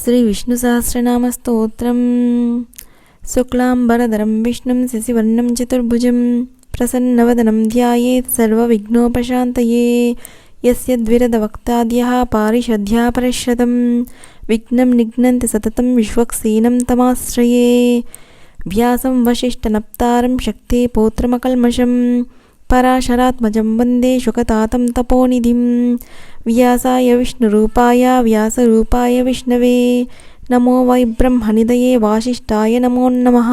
श्री विष्णु सहस्रनाम स्तोत्रम। शुक्लांबरधरं विष्णुं शशिवर्णं चतुर्भुजं प्रसन्नवदनं ध्यायेत् सर्वविघ्नोपशान्तये। यस्य द्विरदवक्ताद्यः पारिषद्यः परिश्रतं विघ्नं निघ्नन्ति सततं विश्वक्सेनं तमाश्रये। व्यासं वसिष्ठनप्तारं शक्ते पौत्रमकल्मषं पराशरात्मजं वन्दे शुकतातं तपोनिधिं। व्यासाय विष्णुरूपाय व्यासरूपाय विष्णवे नमो वै ब्रह्मनिधये वासिष्ठाय नमो नमः।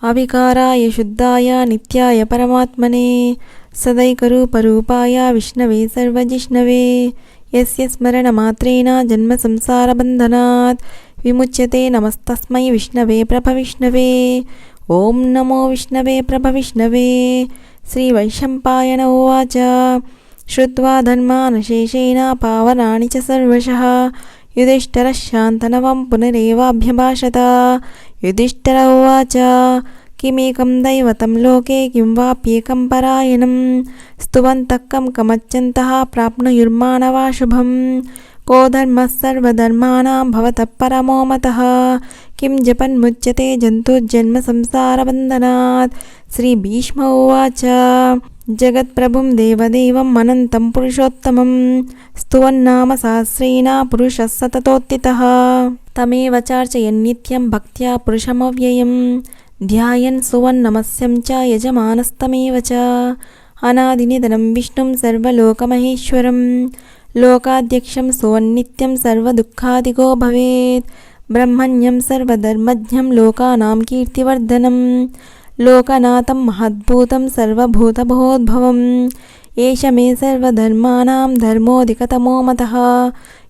अविकाराय शुद्धाय नित्याय परमात्मने सदैकरूपरूपाय विष्णवे सर्वजिष्णवे। यस्य स्मरणमात्रेण जन्मसंसारबन्धनात् विमुच्यते नमस्तस्मै विष्णवे प्रभविष्णवे। ॐ नमो विष्णवे प्रभविष्णवे। श्रीवैशम्पायन उवाच श्रुत्वा धर्मानशेषेण पावनानि च सर्वशः युधिष्ठिरः शान्तनवं पुनरेवाभ्यभाषत। युधिष्ठिर उवाच किमेकं दैवतं लोके किं वाप्येकं परायणं स्तुवन्तः कं कमच्चन्तः प्राप्नुयुर्मानवा शुभं। को धर्मः सर्वधर्माणां भवतः परमो मतः किं जपन्मुच्यते जन्तुर्जन्मसंसारबन्धनात्। श्रीभीष्म उवाच जगत्प्रभुं देवदेवम् अनन्तं पुरुषोत्तमं स्तुवन्नाम सहस्रेण पुरुषः सततोत्थितः। तमेव चार्चयन्नित्यं भक्त्या पुरुषमव्ययं ध्यायन् सुवन्नमस्यं च यजमानस्तमेव च। अनादिनिधनं विष्णुं सर्वलोकमहेश्वरं लोकाध्यक्षं सुवन्नित्यं सर्वदुःखादिगो भवेत्। ब्रह्मण्यं सर्वधर्मज्ञं लोकानां कीर्तिवर्धनं लोकनाथं महद्भूतं सर्वभूतभवोद्भवम्। एष मे सर्वधर्माणां धर्मोऽधिकतमो मतः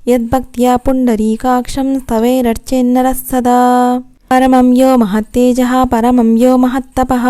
यद्भक्त्या पुण्डरीकाक्षं स्तवैरर्चेन्नरः सदा। परमं यो महत्तेजः परमं यो महत्तपः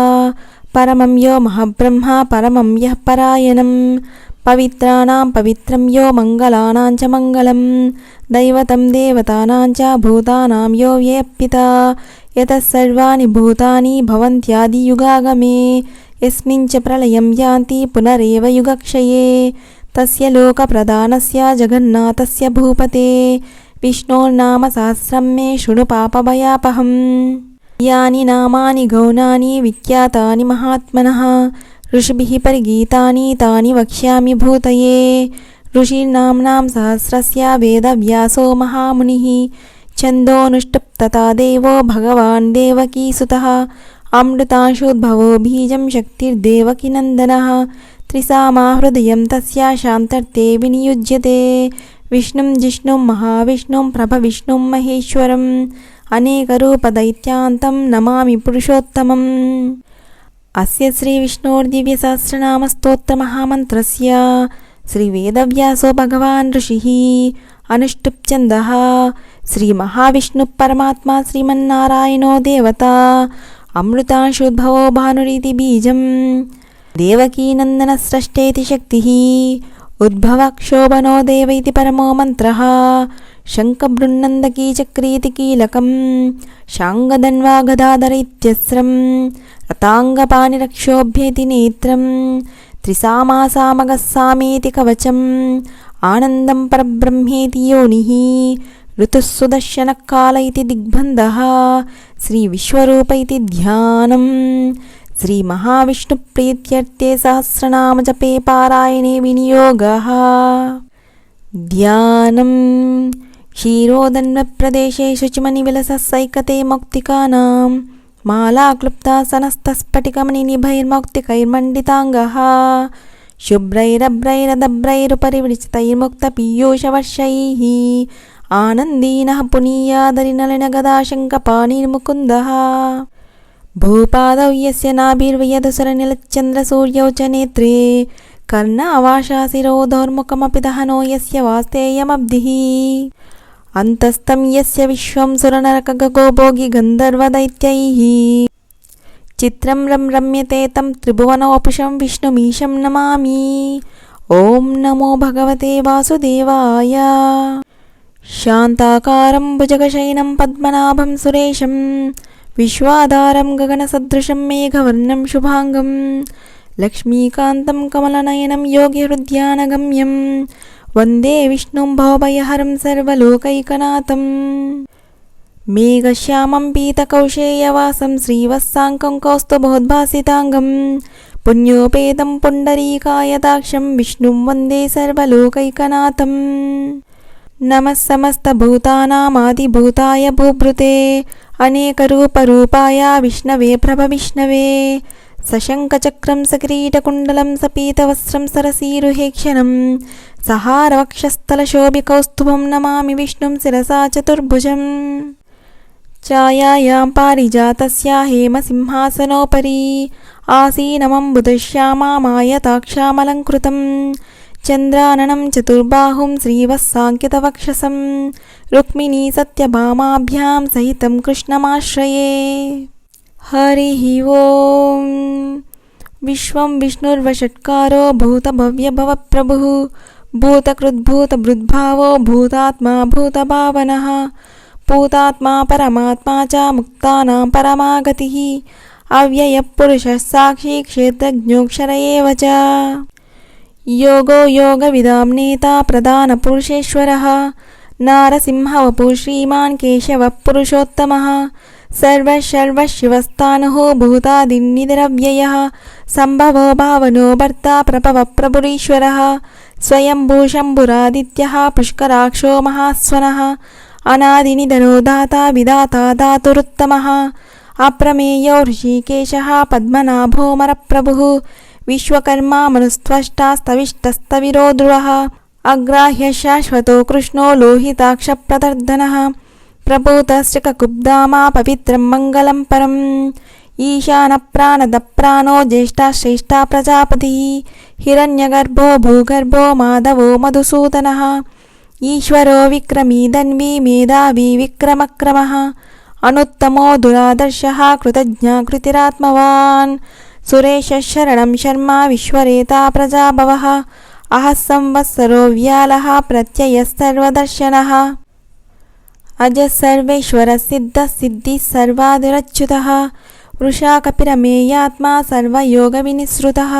परमं यो महब्रह्म परमं यः परायणं। पवित्राणां पवित्रं यो मङ्गलानां च मङ्गलं दैवतं देवतानां च भूतानां यो व्यपिता। यतः सर्वाणि भूतानि भवन्त्यादियुगागमे यस्मिन् च प्रलयं यान्ति पुनरेव युगक्षये। तस्य लोकप्रधानस्य जगन्नाथस्य भूपते विष्णोर्नाम सहस्रं मे शृणु पापभयापहम्। यानि नामानि गौणानि विख्यातानि महात्मनः ऋषिभिः परिगीतानि तानि वक्ष्यामि भूतये। ऋषीणाम्नां सहस्रस्य वेदव्यासो महामुनिः छन्दोऽनुष्टुप् तथा देवो भगवान् देवकीसुतः। अमृतांशोद्भवो बीजं शक्तिर्देवकीनन्दनः त्रिसामा हृदयं तस्य शान्तर्थे विनियुज्यते। विष्णुं जिष्णुं महाविष्णुं प्रभविष्णुं महेश्वरम् अनेकरूपदैत्यान्तं नमामि पुरुषोत्तमम्। अस्य श्रीविष्णोर्दिव्यसहस्रनामस्तोत्रमहामन्त्रस्य श्रीवेदव्यासो भगवान् ऋषिः अनुष्टुप् छन्दः। श्रीमहाविष्णुपरमात्मा श्रीमन्नारायणो देवता अमृतांशोद्भवो भानुरिति बीजं देवकीनन्दनस्रष्टेति शक्तिः उद्भवक्षोभनो देव इति परमो मन्त्रः। शङ्खबृन्नन्दकी चक्रीति कीलकं शाङ्गधन्वा गदाधर इत्यस्रं रताङ्गपाणिरक्षोभ्येति नेत्रं त्रिसामासामगस्सामीति कवचम् आनन्दं परब्रह्मेति योनिः ऋतुः सुदर्शनः काल इति दिग्बन्धः श्रीविश्वरूप इति ध्यानम्। श्रीमहाविष्णुप्रीत्यर्थे सहस्रनामजपे पारायणे विनियोगः। ध्यानम् क्षीरोदन्वप्रदेशे शुचिमणिविलसः सैकते मौक्तिकानां मालाक्लुप्तासनस्तस्फटिकमणिनिभैर्मौक्तिकैर्मण्डिताङ्गः शुभ्रैरभ्रैरदभ्रैरुपरिवृचितैर्मुक्तपीयूषवर्षैः आनन्दीनः पुनीयादरिनलिनगदाशङ्कपाणिर्मुकुन्दः। भूपादौ यस्य नाभिर्वयदुसरनिलच्चन्द्रसूर्यौ च नेत्रे कर्णावाशाशिरोधोर्मुखमपि दहनो यस्य वास्तेयमब्धिः अन्तस्तं यस्य विश्वं सुरनरकगोभोगि गन्धर्वदैत्यैः चित्रं रम्यते तं त्रिभुवनवपुषं विष्णुमीशं नमामि। ॐ नमो भगवते वासुदेवाय। शान्ताकारं भुजगशयनं पद्मनाभं सुरेशं विश्वाधारं गगनसदृशं मेघवर्णं शुभांगं लक्ष्मीकान्तं कमलनयनं योगिहृद्यानगम्यं वन्दे विष्णुं भवभयहरं सर्वलोकैकनाथम्। మేఘశ్యామం పీతకౌశేయవాసం శ్రీవత్సాంకం కౌస్తుభోద్భాసితాంగం పుణ్యోపేతం పుండరీకాయతాక్షం విష్ణుం వందే సర్వలోకైకనాథం. నమః సమస్తభూతానామాదిభూతాయ భూభృతే అనేకరూపరూపాయ విష్ణవే ప్రభవిష్ణవే. సశంఖచక్రం సకిరీటకుండలం సపీతవస్త్రం సరసీరుహేక్షణం సహారవక్షస్థలశోభికౌస్తుభం నమామి విష్ణుం శిరసా చతుర్భుజం. ఛాయాయాం పారిజాతస్య హేమసింహాసనోపరి ఆసీనమంబుధశ్యామామాయతాక్షామలంకృతం చంద్రాననం చతుర్బాహుం శ్రీవత్సాంకితవక్షసం రుక్మిణీ సత్యభామాభ్యాం సహితం కృష్ణమాశ్రయే. హరి ఓం. విశ్వం విష్ణుర్వషట్కారో భూతభవ్యభవప్రభుః భూతకృద్భూతభృద్భావో భూతాత్మా భూతభావనః భూతాత్మా పరమాత్మా చ ముక్తానాం పరమాగతిః అవ్యయః పురుషः సాక్షి క్షేత్రజ్ఞోక్షర ఏవ చ. యోగో యోగవిదాం నేతా ప్రధానపురుషేశ్వరः నారసింహవపుః శ్రీమాన్ కేశవః పురుషోత్తమः సర్వశివస్థానుః భూతాదినిధిరవ్యయः సంభవో భావనో భర్తా ప్రభవః ప్రభురీశ్వరः స్వయంభూ శంభురాదిత్యः పుష్కరాక్షో మహాస్వనः అనాదినిధనో దాతా విధాతా ధాతురుత్తమः అప్రమేయో హృషీకేశः పద్మనాభోమరప్రభుः విశ్వకర్మా మనుస్త్వష్టా స్తవిష్టస్తవిరో ధ్రువः అగ్రాహ్య శాశ్వతో కృష్ణో లోహితాక్షప్రదర్దనः ప్రభూతశ్చకుబ్ధామా పవిత్రం మంగళం పరం. ఈశాన ప్రాణద ప్రాణో జ్యేష్ఠా శ్రేష్ఠా ప్రజాపతి హిరణ్యగర్భో భూగర్భో మాధవో మధుసూదనः ఈశ్వరో విక్రమీ ధన్వీ మేధావీ విక్రమక్రమः అనుత్తమో దురాదర్శः కృతజ్ఞా కృతిరాత్మవాన్ సురేశः శరణం శర్మా విశ్వరేతా ప్రజాభవः అహః సంవత్సరో వ్యాళः ప్రత్యయः సర్వదర్శనः అజः సర్వేశ్వరः సిద్ధः సిద్ధిः సర్వాదిరచ్యుతः వృషా కపిరమేయాత్మా సర్వయోగవినిసృతः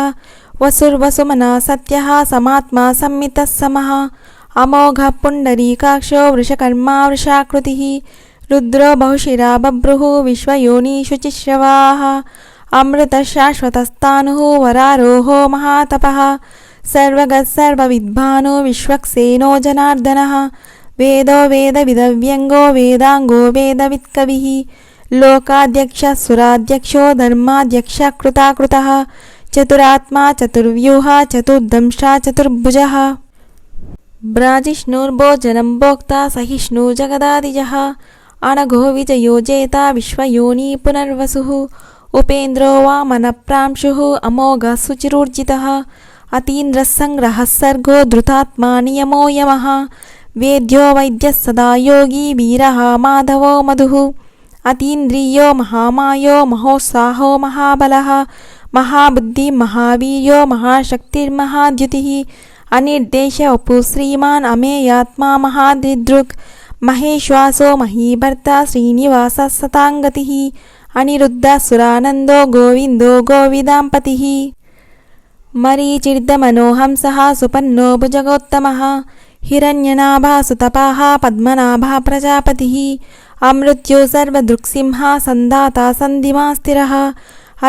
వసుర్వసుమనా సత్యः సమాత్మా సంమితः సమः అమోఘః పుండరీకాక్షో వృషకర్మా వృషాకృతిः రుద్రో బహుశిరా బభ్రుః విశ్వయోనీషు చిశ్రవాः అమృతః శాశ్వతస్థాణుః వరారోహో మహాతపః సర్వగః సర్వవిద్వానో విశ్వక్సేనో జనార్దనः వేదో వేదవిదవ్యంగో వేదాంగో వేదవిత్కవిః లోకాధ్యక్షः సురాధ్యక్షో ధర్మాధ్యక్షः కృతాకృతः చతురాత్మా చతుర్వ్యూహ చతుర్దంష్ట్రా చతుర్భుజः బ్రాజిష్ణుర్భోజనం భోక్తా సహిష్ణు జగదాదిజः అనఘో విజయో జేతా విశ్వయోని పునర్వసుః ఉపేంద్రో వామనప్రాంశుః అమోఘः సుచిరూర్జితः అతీంద్రः సంగ్రహः సర్గో ధృతాత్మా నియమో యమः వేద్యో వైద్యः సదా యోగి వీరः మాధవో మధుః అతీంద్రియో మహామాయో మహోత్సాహో మహాబలः మహాబుద్ధి మహావీర్యో మహాశక్తిర్మహాద్యుతిः అనిర్దేశ వపు శ్రీమాన్ అమేయాత్మా మహాదిదృక్ మహేశ్వాసో మహీభర్త శ్రీనివాస సతాంగతిః అనిరుద్ధ సురానందో గోవిందో గోవిదాంపతిః మరీచిర్దమనోహంసః సుపన్నో భుజగోత్తమः హిరణ్యనాభాసుతపాః పద్మనాభా ప్రజాపతిః అమృత్యో సర్వదృక్సింహ సందాతా సంధిమా స్థిరः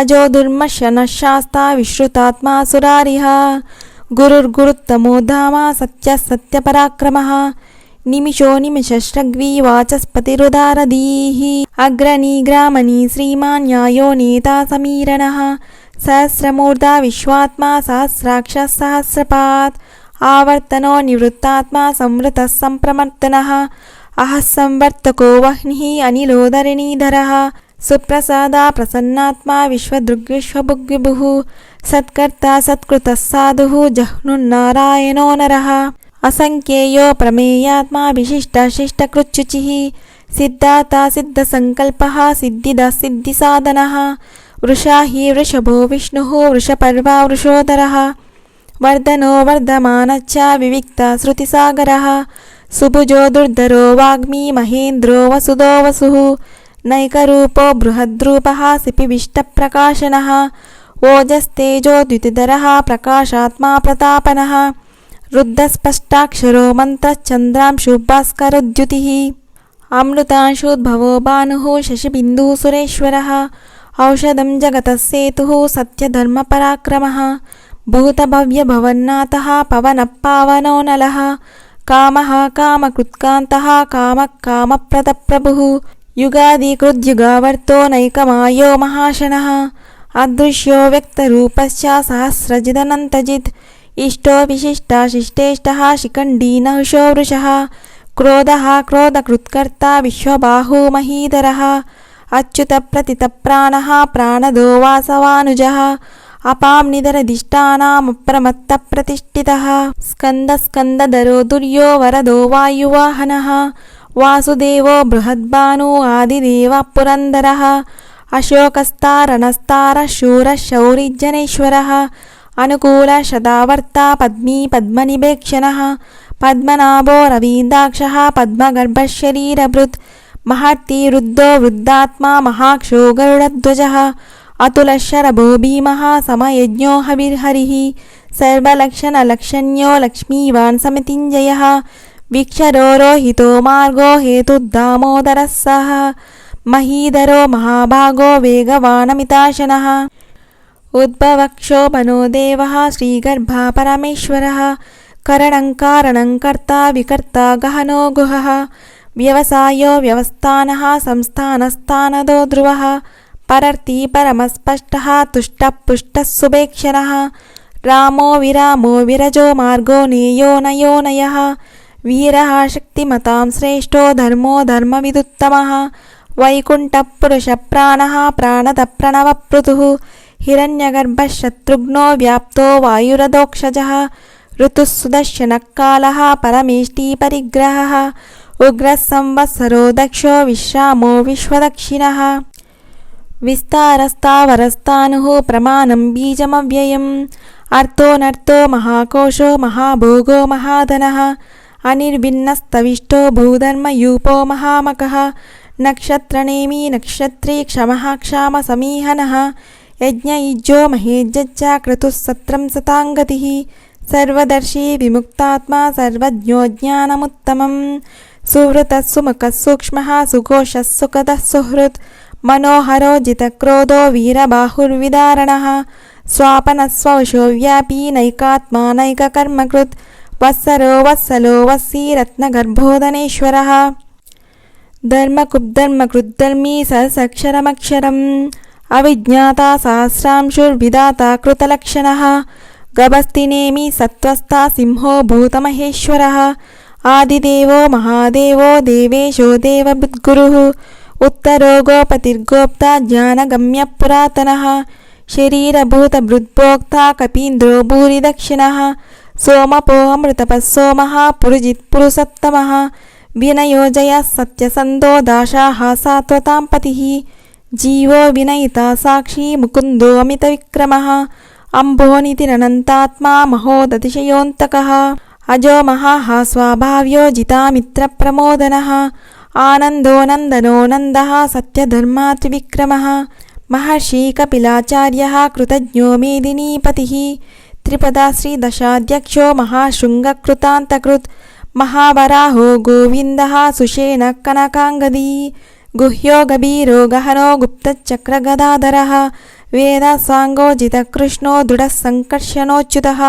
అజో దుర్మశనశాస్తా విశ్రుతాత్మా సురారిః గురుర్గురుత్తమో ధామా సత్యः సత్యపరాక్రమः నిమిషో నిమిషశ్రగ్వీ వాచస్పతిరుదారధీః అగ్రణీ గ్రామణీ శ్రీమాన్ న్యాయో నేతా సమీరణः సహస్రమూర్ధా విశ్వాత్మా సహస్రాక్ష సహస్రపాత్ ఆవర్తనో నివృత్తాత్మా సంవృతः సంప్రమర్దనः అహః సంవర్తకో వహ్నిః అనిలోధరణీధరः సుప్రసాదా ప్రసన్నాత్మా విశ్వదృగ్విశ్వభుగ్విభుః సత్కర్తా సత్కృతः సాధుః జహ్నున్నారాయణో నరः అసంఖ్యేయో ప్రమేయాత్మా విశిష్టశిష్టకృచ్యుచిః సిద్ధాతా సిద్ధసంకల్పः సిద్ధిదా సిద్ధిసాధనः వృషా హి వృషభో విష్ణుః వృషపర్వా వృషోదరः వర్ధనో వర్ధమానశ్చ వివిక్త శృతిసాగరः సుభుజో దుర్ధరో వాగ్మీ మహేంద్రో వసుదో వసుః నైకరూపో బృహద్రూపः సిపివిష్టప్రకాశనः ఓజస్తేజోద్యుతిధరः ప్రకాశాత్మా ప్రతాపనः రుద్ధస్పష్టాక్షరో మంత్రశ్చంద్రాంశు భాస్కరోద్యుతిः अमृतांशोद्भवो भानुः शशिबिन्दुः सुरेश्वरः औषधं जगतः सेतुः सत्यधर्मपराक्रमः भूतभव्यभवन्नाथः पवनः पावनो नलः कामः कामकृत्कान्तः कामः कामप्रदप्रभुः युगादिकृद्युगावर्तो नैकमायो महाशनः अदृश्यो व्यक्तरूपश्च सहस्रजिदनन्तजित् इष्टो विशिष्टाशिष्टेष्टः शिखण्डी नहुषो वृषः क्रोधः क्रोधकृत्कर्ता विश्वबाहु महीधरः अच्युतप्रतितप्राणः प्राणदो वासवानुजः अपां निधरधिष्ठानामप्रमत्तप्रतिष्ठितः स्कन्दस्कन्दधरो दुर्यो वरदो वायुवाहनः वासुदेवो बृहद्भानु आदिदेवः पुरन्दरः अशोकस्तारणस्तारः शूरः शौरिजनेश्वरः अनुकूलशतावर्ता पद्मी पद्मनिभेक्षणः पद्मनाभो रवीन्द्राक्षः पद्मगर्भशरीरभृत् महर्ति वृद्धो वृद्धात्मा महाक्षो गरुडध्वजः अतुलशरभो भीमः समयज्ञो हविर्हरिः सर्वलक्षणलक्षण्यो लक्ष्मीवान् समितिञ्जयः वीक्षरो रोहितो मार्गो हेतुर्दामोदरः सः महीधरो महाभागो वेगवानमिताशनः उद्भवक्षोभनो देवः श्रीगर्भः परमेश्वरः करणं कारणं कर्ता विकर्ता गहनो गुहः व्यवसायो व्यवस्थानः संस्थानस्थानदो ध्रुवः परर्ति परमस्पष्टः तुष्टः पुष्टः सुभेक्षणः रामो विरामो विरजो मार्गो नेयो नयो नयः वीरः शक्तिमतां श्रेष्ठो धर्मो धर्मविदुत्तमः वैकुण्ठः पुरुषप्राणः प्राणदप्रणवपृथुः हिरण्यगर्भः शत्रुघ्नो व्याप्तो वायुरधोक्षजः ऋतुः सुदर्शनकालः परमेष्टिपरिग्रहः उग्रः संवत्सरो दक्षो विश्रामो विश्वदक्षिणः विस्तारस्तावरस्तानुः प्रमाणं बीजमव्ययम् अर्थोऽनर्थो महाकोशो महाभोगो महाधनः अनिर्भिन्नस्तविष्टो भूधर्मयूपो महामकः नक्षत्रनेमी नक्षत्री क्षमः क्षामसमीहनः यज्ञयुज्यो महेज्जच्च क्रतुः सत्रं सताङ्गतिः सर्वदर्शी विमुक्तात्मा सर्वज्ञो ज्ञानमुत्तमं सुहृतः सुमुखः सूक्ष्मः सुघोषः सुखदः सुहृत् मनोहरो जितक्रोधो वीरबाहुर्विदारणः स्वापनस्ववशो व्यापी नैकात्मा नैककर्मकृत् वत्सरो वत्सलो वत्सी रत्नगर्भोदनेश्वरः धर्मकुब्धर्मकृद्धर्मी सहस्रक्षरमक्षरम् अविज्ञाता सहस्रांशुर्विधाता कृतलक्षणः गभस्तिनेमि सत्त्वस्था सिंहो भूतमहेश्वरः आदिदेवो महादेवो देवेशो देवभृद्गुरुः उत्तरो गोपतिर्गोप्ता ज्ञानगम्यः पुरातनः शरीरभूतभृद्भोक्ता कपीन्द्रो भूरिदक्षिणः सोमपो अमृतपः सोमः पुरुजित्पुरुषोत्तमः विनयो जयः सत्यसन्धो दाशाः सात्वतां पतिः जीवो विनयिता साक्षी मुकुन्दो अमितविक्रमः अम्भोनितिरनन्तात्मा महोदतिशयोऽन्तकः अजो महाः स्वाभाव्यो जितामित्रप्रमोदनः आनन्दो नन्दनो नन्दः सत्यधर्मात्रिविक्रमः महर्षि कपिलाचार्यः कृतज्ञो मेदिनीपतिः त्रिपदा श्रीदशाध्यक्षो महाशृङ्गकृतान्तकृत् महावराहो गोविन्दः सुषेणः कनकाङ्गदी गुह्यो गभीरो गहनो गुप्तचक्रगदाधरः वेदसाङ्गो जितकृष्णो दृढः सङ्कर्षणोच्युतः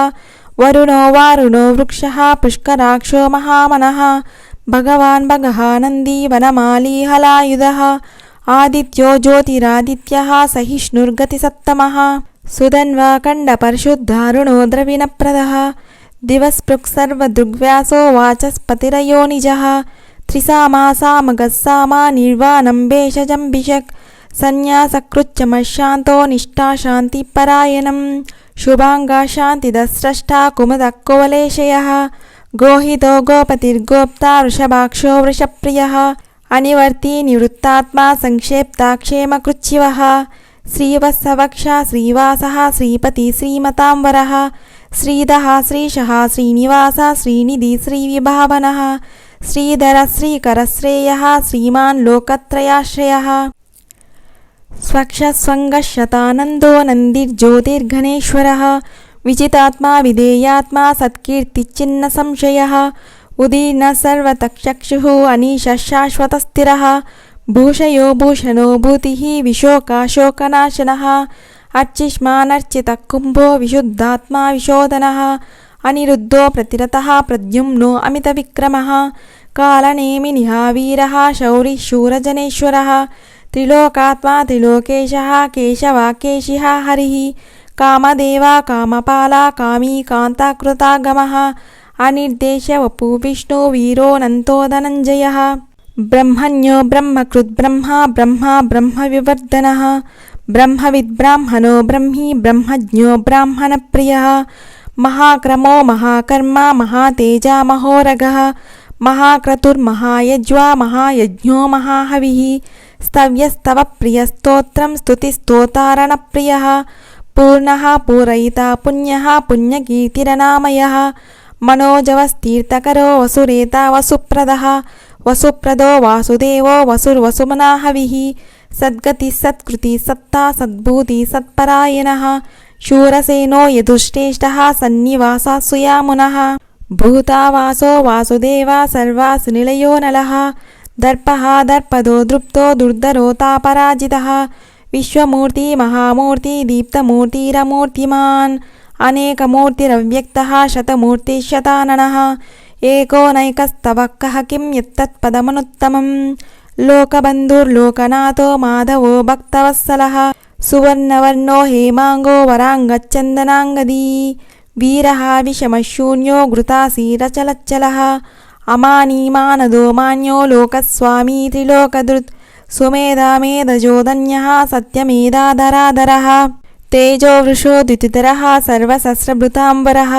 वरुणो वारुणो वृक्षः पुष्कराक्षो महामनः भगवान् भगहानन्दी वनमाली हलायुधः आदित्यो ज्योतिरादित्यः सहिष्णुर्गतिसत्तमः सुधन्वा खण्डपरिशुद्धारुणो द्रविणप्रदः दिवस्पृक् सर्वदृग्व्यासो वाचस्पतिरयो निजः त्रिसामासामगस्सामा निर्वाणं भेषजम्भिषक् सन्न्यासकृच्चमशान्तो निष्ठा शान्तिपरायणं शुभाङ्गा शान्तिदस्रष्टा कुमुदः कुवलेशयः गोहितो गोपतिर्गोप्ता वृषभाक्षो वृषप्रियः अनिवर्ती निवृत्तात्मा संक्षेप्ता क्षेमकृच्छिवः श्रीवत्सवक्षा श्रीवासः श्रीपति श्रीमतांवरः श्रीधः श्रीशः श्रीनिवासः श्रीनिधि श्रीविभावनः श्रीधर श्रीकरश्रेयः श्रीमान् लोकत्रयाश्रयः स्वक्षस्वङ्गशतानन्दो नन्दिर्ज्योतिर्घनेश्वरः विजितात्मा विधेयात्मा सत्कीर्तिचिन्नसंशयः उदीर्णः सर्वतक्षक्षुः अनीशः शाश्वतस्थिरः भूषयो भूषणो भूतिः विशोकाशोकनाशनः अर्चिष्मानर्चितः कुम्भो विशुद्धात्मा विशोधनः अनिरुद्धो प्रतिरतः प्रद्युम्नो अमितविक्रमः कालनेमिनिः वीरः शौरिः शूरजनेश्वरः त्रिलोकात्मा त्रिलोकेशः केशवाकेशिः हरिः कामदेवा कामपाला कामी कान्ताकृतागमः अनिर्देश वपु विष्णु वीरो नन्तो धनञ्जयः ब्रह्मण्यो ब्रह्मकृद्ब्रह्मा ब्रह्मा ब्रह्मविवर्धनः ब्रह्मविद्ब्राह्मणो ब्रह्मी ब्रह्मज्ञो ब्राह्मणप्रियः महाक्रमो महाकर्मा महातेजा महोरगः महाक्रतुर्महायज्वा महायज्ञो महाहविः स्तव्यस्तवप्रियस्तोत्रं स्तुतिस्तोतारणप्रियः पूर्णः पूरयिता पुण्यः पुण्यकीर्तिरनामयः मनोजवस्तीर्थकरो वसुरेता वसुप्रदः वसुप्रदो वासुदेवो वसुर्वसुमनाहविः सद्गतिः सत्कृतिः सत्ता सद्भूति सत्परायणः शूरसेनो यदुश्रेष्ठः सन्निवासः सुयामुनः भूतावासो वासुदेवा सर्वासुनिलयो नलः दर्पः दर्पदो दृप्तो दुर्धरोतापराजितः विश्वमूर्ति महामूर्ति दीप्तमूर्तिरमूर्तिमान् अनेकमूर्तिरव्यक्तः शतमूर्तिशताननः एको नैकस्तवः कः किं यत्तत्पदमनुत्तमम् लोकबन्धुर्लोकनाथो माधवो भक्तवत्सलः सुवर्णवर्णो हेमाङ्गो वराङ्गच्चन्दनाङ्गदी वीरः विषमशून्यो घृतासीरचलच्चलः अमानीमानदो मान्यो लोकस्वामी त्रिलोकधृत् सुमेधामेधजोधन्यः सत्यमेधाधराधरः तेजो वृषो द्युतिधरः सर्वसहस्रभृताम्बरः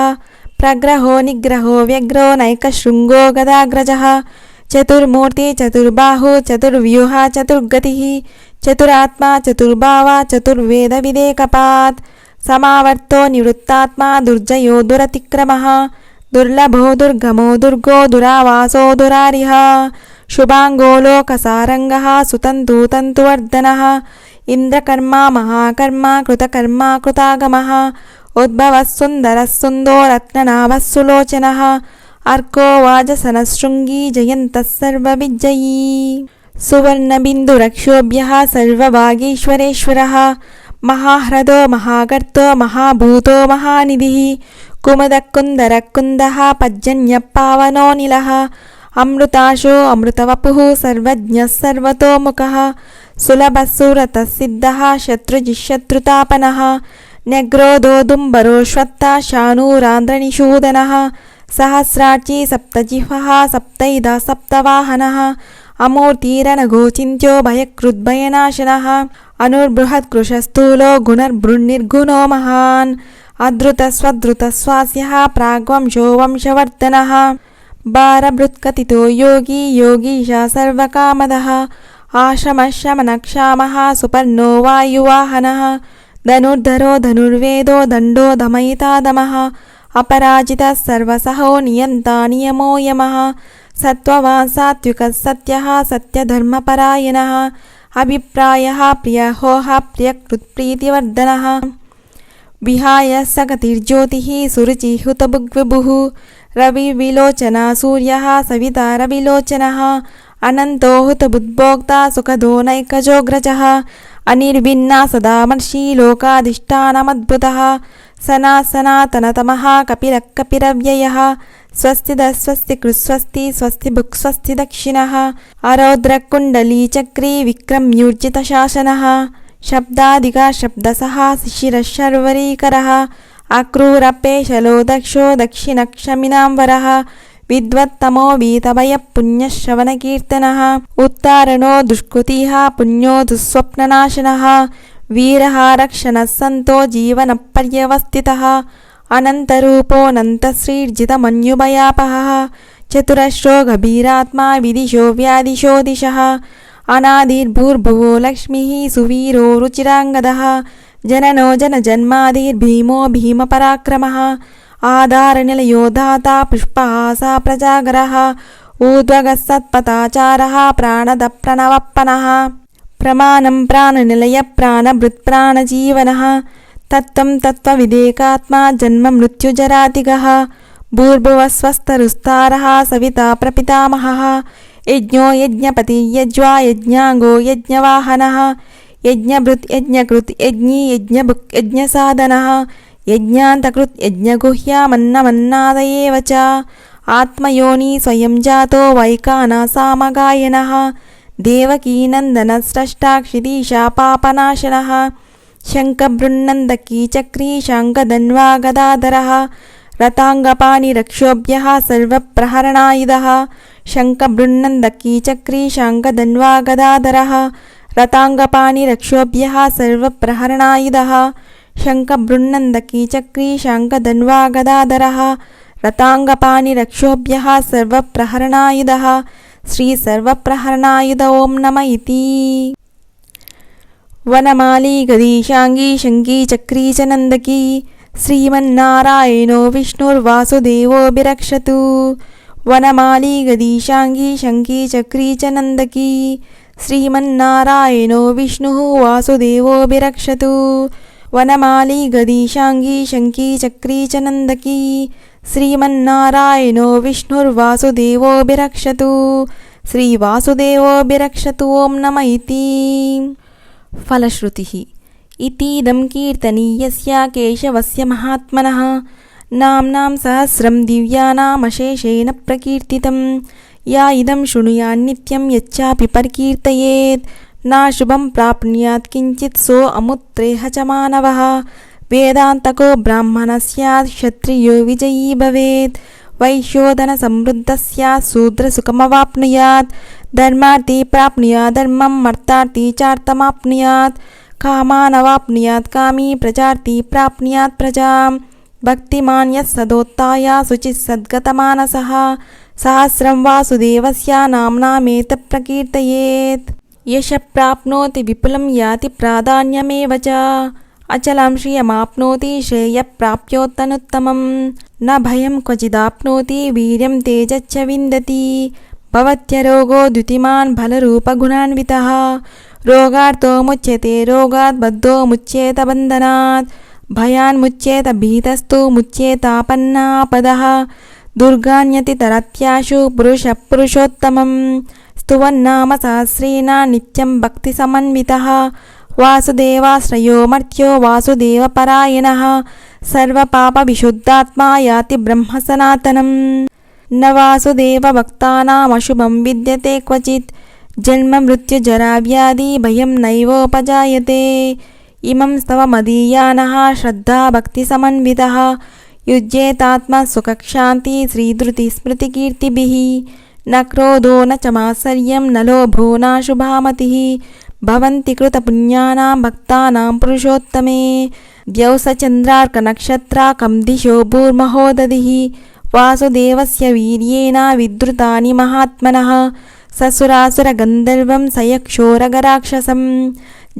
प्रग्रहो निग्रहो व्यग्रो नैकशृङ्गो गदाग्रजः चतुर्मूर्ति चतुर्बाहु चतुर्व्यूह चतुर्गतिः चतुरात्मा चतुर्भावा चतुर्वेदविदेकपात् समावर्तो निवृत्तात्मा दुर्जयो दुरतिक्रमः दुर्लभो दुर्गमो दुर्गो दुरावासो दुरारिः शुभाङ्गो लोकसारङ्गः सुतन्तु तन्तुवर्धनः इन्द्रकर्मा महाकर्मा कृतकर्मा कृतागमः उद्भवः सुन्दरः सुन्दो रत्ननाभः सुलोचनः अर्को वाजसनशृङ्गी जयन्तः सर्वविजयी सुवर्णबिन्दुरक्षोभ्यः सर्वभागीश्वरेश्वरः महाह्रदो महागर्तो महाभूतो महानिधिः कुमुदकुन्दरकुन्दः पज्जन्यपावनोऽनिलः अमृताशो अमृतवपुः सर्वज्ञः सर्वतोमुखः सुलभः सुरतः सिद्धः शत्रुजिशत्रुतापनः न्यग्रोदोदुम्बरो श्वत्ता शानूरान्द्रनिषूदनः सहस्राची सप्तजिह्वः सप्तैधा सप्तवाहनः अमूर्तिरनघोचिन्त्यो भयकृद्भयनाशनः अनुर्बृहत्कृशस्थूलो गुणर्बृन्निर्गुणो महान् अधृतस्वधृतस्वास्यः प्राग्वंशो वंशवर्धनः भारभृत्कथितो योगी योगीशा सर्वकामदः आश्रमशमनक्षामः सुपर्णो वायुवाहनः धनुर्धरो धनुर्वेदो दण्डो दमयितादमः अपराजितः सर्वसहो नियन्ता नियमो यमः सत्त्ववान् सात्विकः सत्यः सत्यधर्मपरायणः अभिप्रायः प्रियहोः प्रियकृत्प्रीतिवर्धनः विहाय सगतिर्ज्योतिः सुरुचिहुतभुग्विभुः रविर्विलोचना सूर्यः सविता रविलोचनः अनन्तो हुतबुद्भोक्ता सुखदो नैकजोऽग्रजः अनिर्भिन्ना सदामर्षि लोकाधिष्ठानमद्भुतः सनातनतमः कपिलः कपिरव्ययः स्वस्तिदः स्वस्तिकृस्वस्ति स्वस्तिभुक् स्वस्ति दक्षिणः अरौद्रकुण्डलीचक्री विक्रम्यूर्जितशासनः शब्दादिका शब्दसः शिशिरः शर्वरीकरः अक्रूरपेशलो दक्षो दक्षिणक्षमिनाम्बरः विद्वत्तमो वीतभयः पुण्यश्रवणकीर्तनः उत्तारणो दुष्कृतिः पुण्यो दुःस्वप्ननाशनः वीरः रक्षणः सन्तो जीवनपर्यवस्थितः अनन्तरूपोऽनन्तश्रीर्जितमन्युभयापहः चतुरश्रो गभीरात्मा विदिशो व्यादिशो दिशः अनादिर्भूर्भुवो लक्ष्मीः सुवीरो रुचिराङ्गदः जननो जनजन्मादिर्भीमो भीमपराक्रमः आधारनिलयो दाता पुष्पहासा प्रजागरः ऊर्ध्वगः सत्पथाचारः प्राणदप्रणवप्पनः प्रमाणं प्राणनिलय प्राणभृत्प्राणजीवनः तत्त्वं तत्त्वविदेकात्मा जन्म मृत्युजरातिगः भूर्भुवस्वस्तरुस्तारः सविता प्रपितामहः यज्ञो यज्ञपति यज्वा यज्ञांगो यज्ञवाहनः यज्ञभृत् यज्ञकृत् यज्ञी यज्ञभुक् यज्ञसाधनः यज्ञान्तकृत् यज्ञगुह्यामन्नमन्नादयेव च आत्मयोनि स्वयं जातो वैकानसामगायनः देवकीनन्दनस्रष्टाक्षितीशा पापनाशनः शङ्खबृन्नन्दकी चक्री शाङ्गधन्वा गदाधरः रताङ्गपाणिरक्षोभ्यः सर्वप्रहरणायुधः शङ्खबृन्नन्दकी चक्री शाङ्गधन्वा गदाधरः रताङ्गपाणिरक्षोभ्यः सर्वप्रहरणायुधः शङ्खबृन्नन्दकी चक्री शाङ्गधन्वा गदाधरः रताङ्गपाणिरक्षोभ्यः सर्वप्रहरणायुधः श्री सर्वप्रहरणायुध ओं नमः इति। वनमाली गदीशांगी शंकी चक्री च नंदकी श्रीमन्नारायणो विष्णुर्वासुदेवोऽभिरक्षतु। वनमाली गदीशांगी शंकी चक्री च नंदकी श्रीमन्नारायणो विष्णुः वासुदेवोऽभिरक्षतु। वनमाली गदीशांगी शंकी चक्री च नंदकी श्रीमन्नारायणो विष्णुर्वासुदेवोऽभिरक्षतु। श्रीवासुदेवोऽभिरक्षतु ओं नमः इति। फलश्रुतिः इतीदं कीर्तनीयस्य केशवस्य महात्मनः नाम्नां सहस्रं दिव्यानामशेषेण प्रकीर्तितं। या इदं शृणुयान्नित्यं यच्चापि परिकीर्तयेत् नाशुभं प्राप्नुयात् किञ्चित् सो अमुत्रेह च मानवः। वेदान्तको ब्राह्मणः स्यात् क्षत्रियो विजयी भवेत् वैश्योधनसमृद्धः स्यात् शूद्रसुखमवाप्नुयात् धर्मार्थी प्राप्नुयात् धर्मम् अर्थार्थी चार्थमाप्नुयात् कामानवाप्नुयात् कामी प्रजार्थी प्राप्नुयात् प्रजां भक्तिमान् यः सदोत्थाय शुचिः सद्गतमानसः सहस्रं वासुदेवस्य नाम्नामेतत् प्रकीर्तयेत्। यश प्राप्नोति विपुलं याति प्राधान्यमेव च अचलं श्रियमाप्नोति श्रेयःप्राप्योत्तनुत्तमं न भयं क्वचिदाप्नोति वीर्यं तेजश्च विन्दति। भवत्यरोगो द्युतिमान् बलरूपगुणान्वितः रोगार्तो मुच्यते रोगात् बद्धो मुच्येत बन्धनात् भयान् मुच्येत भीतस्तु मुच्येतापन्नापदः दुर्गान्यतितरत्याशु पुरुषः पुरुषोत्तमं स्तुवन्नाम सहस्रेण नित्यं भक्तिसमन्वितः वासुदेवाश्रयो मर्त्यो वासुदेवपरायणः सर्वपापविशुद्धात्मा याति ब्रह्म सनातनम्। न वासुदेवभक्तानामशुभं विद्यते क्वचित् जन्म मृत्युजराव्याधि भयं नैवोपजायते। इमं स्तवमदीयानः श्रद्धा भक्तिसमन्वितः युज्येतात्मा सुखक्षान्ति श्रीधृतिस्मृतिकीर्तिभिः। न क्रोधो न च मात्सर्यं न लोभो नाशुभामतिः भवन्ति कृतपुण्यानां भक्तानां पुरुषोत्तमे। द्यौसचन्द्रार्कनक्षत्राकं दिशो भूर्महोदधिः वासुदेवस्य वीर्येण विद्रुतानि महात्मनः ससुरासुरगन्धर्वं सयक्षोरगराक्षसं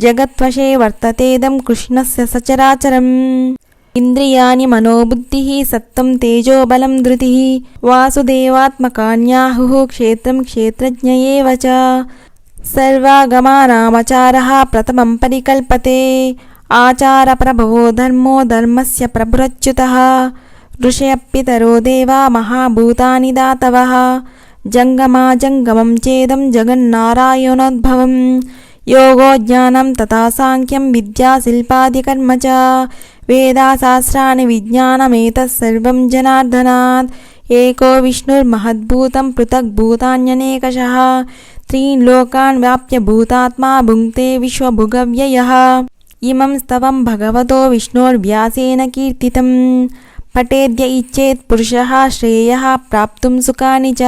जगत्वशे वर्ततेदं कृष्णस्य सचराचरम्। इंद्रियाणि मनोबुद्धिः सत्त्वं तेजो बलं धृतिः वासुदेवात्मकान्याहुः क्षेत्रं क्षेत्रज्ञ एव च। सर्वागमानामचारः प्रथमं परिकल्पते आचारप्रभवो धर्मो धर्मस्य प्रभुरच्युतः। ऋषयः देवा महाभूतानि दातवः जङ्गमाजङ्गमं चेदं जगन्नारायणोद्भवं योगो ज्ञानं तथा साङ्ख्यं विद्या शिल्पादिकर्म च वेदाशास्त्राणि विज्ञानमेतत्सर्वं जनार्दनात्। एको विष्णुर्महद्भूतं पृथग्भूतान्यनेकशः त्रीन् लोकान् व्याप्य भूतात्मा भुङ्क्ते विश्वभुगव्ययः। इमं स्तवं भगवतो विष्णोर्व्यासेन कीर्तितं पठेद्य इच्छेत् पुरुषः श्रेयः प्राप्तुं सुखानि च।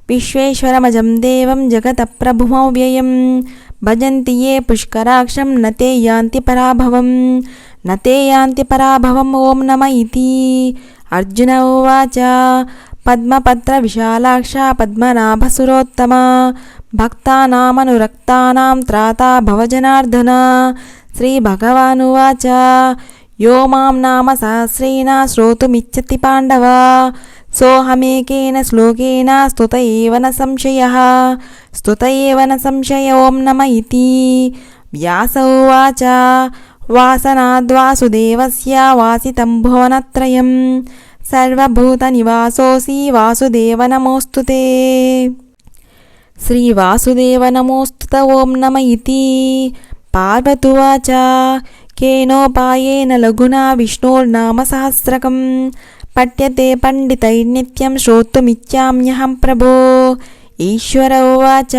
विश्वेश्वरमजं देवं जगतप्रभुमव्ययं भजन्ति ये पुष्कराक्षं न ते यान्ति पराभवम् न ते यान्ति पराभवम् ओं नमः इति। अर्जुन उवाच पद्मपत्रविशालाक्ष पद्मनाभसुरोत्तमा भक्तानामनुरक्तानां त्राता भवजनार्दन। श्रीभगवानुवाच यो मां नाम सहस्रेण श्रोतुमिच्छति पाण्डव सोऽहमेकेन श्लोकेन स्तुत एव न संशयः स्तुत एव न संशय ओं नमः इति। व्यास उवाच वासनाद्वासुदेवस्य वासितं भुवनत्रयं सर्वभूतनिवासोऽसि वासुदेव नमोऽस्तुते। श्रीवासुदेव नमोऽस्तुत ॐ नम इति। पार्वतुवाच केनोपायेन लघुना विष्णोर्नाम सहस्रकं पठ्यते पंडितैर्नित्यं श्रोतुमिच्छाम्यहं प्रभो। ईश्वर उवाच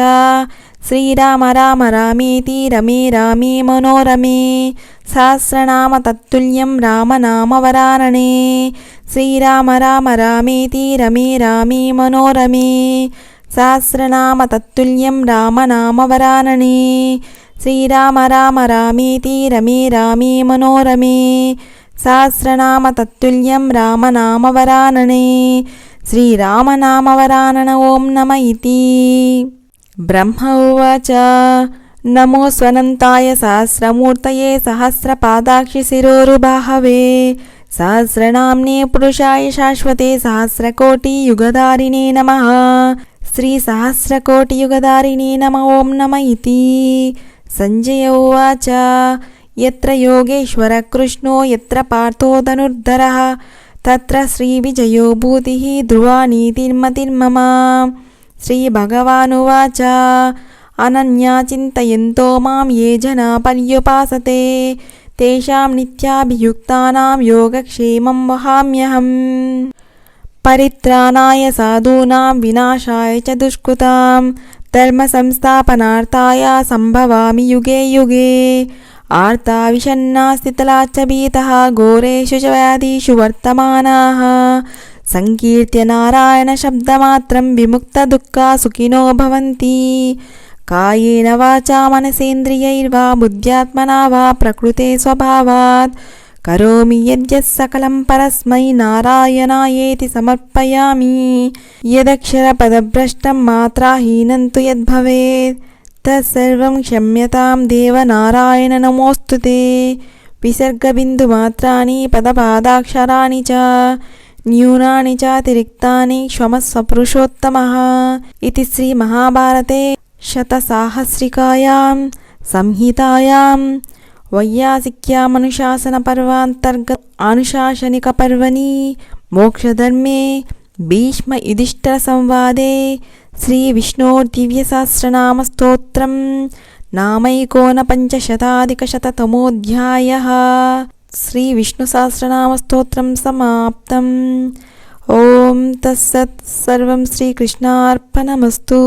श्रीराम राम रामेति रमे रामे मनोरमे सहस्रनाम तत्तुल्यं रामनाम वरानने। श्रीराम राम रामेति रमे रामे मनोरमे सहस्रनाम तत्तुल्यं रामनाम वरानने। श्रीराम राम रामेति रमे रामे मनोरमे सहस्रनाम तत्तुल्यं रामनाम वरानने। श्रीरामनाम वरानन ओं नम इति। ब्रह्म उवाच नमो स्वनन्ताय सहस्रमूर्तये सहस्रपादाक्षि शिरोरुबाहवे सहस्रनाम्ने पुरुषाय शाश्वते सहस्रकोटियुगधारिणे नमः। श्रीसहस्रकोटियुगधारिणे नम ओं नम इति। संजय उवाच यत्र योगेश्वर कृष्णो यत्र पार्थो धनुर्धरः तत्र श्रीविजयो भूतिः ध्रुवा नीतिर्मतिर्मम। श्रीभगवानुवाच अनन्या चिन्तयन्तो मां ये जना पर्युपासते तेषां नित्याभियुक्तानां योगक्षेमं वहाम्यहम्। परित्राणाय साधूनां विनाशाय च दुष्कृतां धर्मसंस्थापनार्थाय सम्भवामि युगे युगे। आर्ता विषण्णा स्थितला च भीतः घोरेषु च व्याधिषु वर्तमानाः संकीर्त्य नारायण शब्दमात्रं विमुक्तदुःखा सुखिनो भवन्ति। कायेन वाचा मनसेन्द्रियैर्वा बुद्ध्यात्मना वा प्रकृते स्वभावात् करोमि यद्यत् सकलं परस्मै नारायणायेति समर्पयामि। यदक्षरपदभ्रष्टं मात्राहीनं तु यद्भवेत् तत्सर्वं क्षम्यतां देव नारायण नमोऽस्तुते। विसर्गबिन्दुमात्राणि पदपादाक्षराणि च न्यूनानि चातिरिक्तानि क्षमस्व पुरुषोत्तमः। इति श्रीमहाभारते शतसाहस्रिकायां संहितायां वैयासिक्यामनुशासनपर्वान्तर्गत आनुशासनिकपर्वणि मोक्षधर्मे भीष्म युधिष्ठिरसंवादे श्रीविष्णोर्दिव्यसहस्रनामस्तोत्रं नामैकोनपञ्चशताधिकशततमोऽध्यायः। श्रीविष्णुसहस्रनामस्तोत्रं समाप्तम्। ॐ तत्सत्। सर्वं श्रीकृष्णार्पणमस्तु।